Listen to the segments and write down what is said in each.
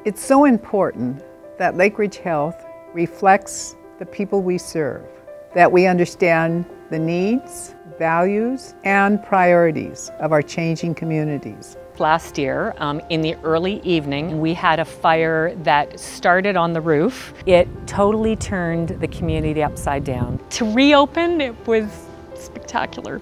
It's so important that Lakeridge Health reflects the people we serve, that we understand the needs, values, and priorities of our changing communities. Last year, in the early evening, we had a fire that started on the roof. It totally turned the community upside down. To reopen, it was spectacular.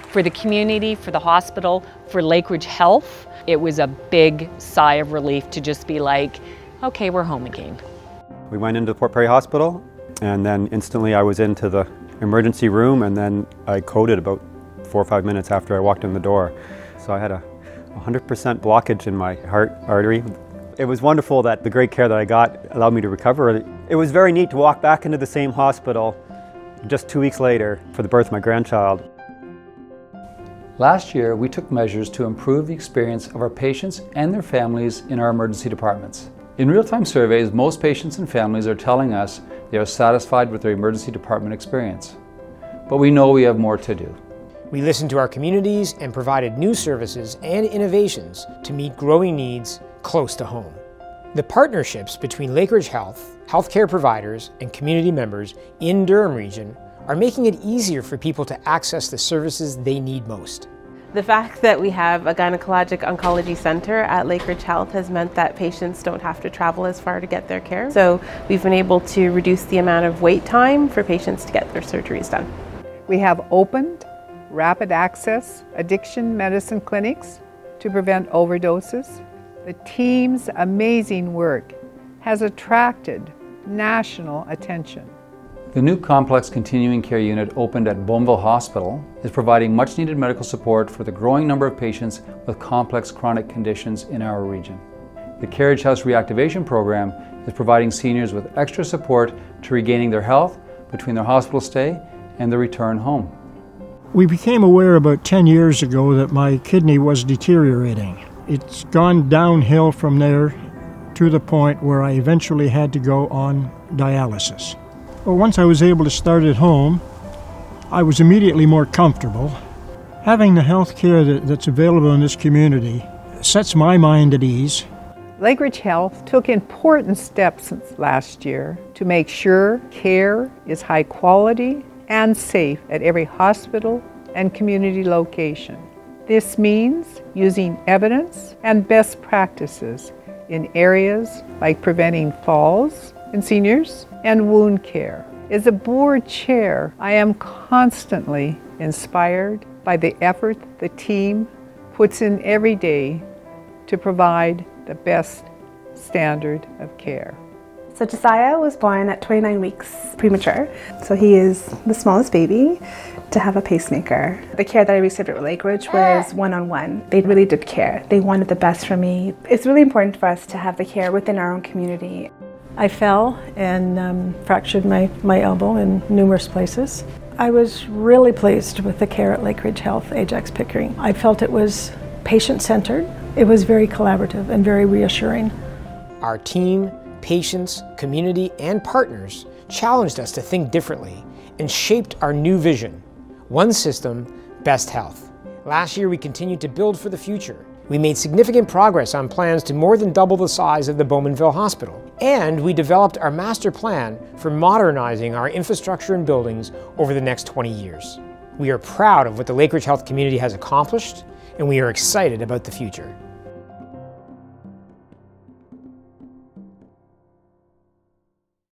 For the community, for the hospital, for Lakeridge Health, it was a big sigh of relief to just be like, okay, we're home again. We went into Port Perry Hospital, and then instantly I was into the emergency room, and then I coded about 4 or 5 minutes after I walked in the door. So I had a 100% blockage in my heart artery. It was wonderful that the great care that I got allowed me to recover. It was very neat to walk back into the same hospital just 2 weeks later for the birth of my grandchild. Last year, we took measures to improve the experience of our patients and their families in our emergency departments. In real-time surveys, most patients and families are telling us they are satisfied with their emergency department experience. But we know we have more to do. We listened to our communities and provided new services and innovations to meet growing needs close to home. The partnerships between Lakeridge Health, healthcare providers, and community members in Durham region are making it easier for people to access the services they need most. The fact that we have a gynecologic oncology center at Lakeridge Health has meant that patients don't have to travel as far to get their care. So we've been able to reduce the amount of wait time for patients to get their surgeries done. We have opened rapid access addiction medicine clinics to prevent overdoses. The team's amazing work has attracted national attention. The new complex continuing care unit opened at Beaumville Hospital is providing much needed medical support for the growing number of patients with complex chronic conditions in our region. The Carriage House Reactivation Program is providing seniors with extra support to regaining their health between their hospital stay and their return home. We became aware about 10 years ago that my kidney was deteriorating. It's gone downhill from there to the point where I eventually had to go on dialysis. Well, once I was able to start at home, I was immediately more comfortable. Having the health care that's available in this community sets my mind at ease. Lakeridge Health took important steps last year to make sure care is high quality and safe at every hospital and community location. This means using evidence and best practices in areas like preventing falls in seniors and wound care. As a board chair, I am constantly inspired by the effort the team puts in every day to provide the best standard of care. So Josiah was born at 29 weeks premature, so he is the smallest baby to have a pacemaker. The care that I received at Lakeridge was one-on-one. They really did care. They wanted the best for me. It's really important for us to have the care within our own community. I fell and fractured my elbow in numerous places. I was really pleased with the care at Lakeridge Health, Ajax Pickering. I felt it was patient-centered. It was very collaborative and very reassuring. Our team, patients, community, and partners challenged us to think differently and shaped our new vision. One system, best health. Last year we continued to build for the future. We made significant progress on plans to more than double the size of the Bowmanville Hospital. And we developed our master plan for modernizing our infrastructure and buildings over the next 20 years. We are proud of what the Lakeridge Health community has accomplished, and we are excited about the future.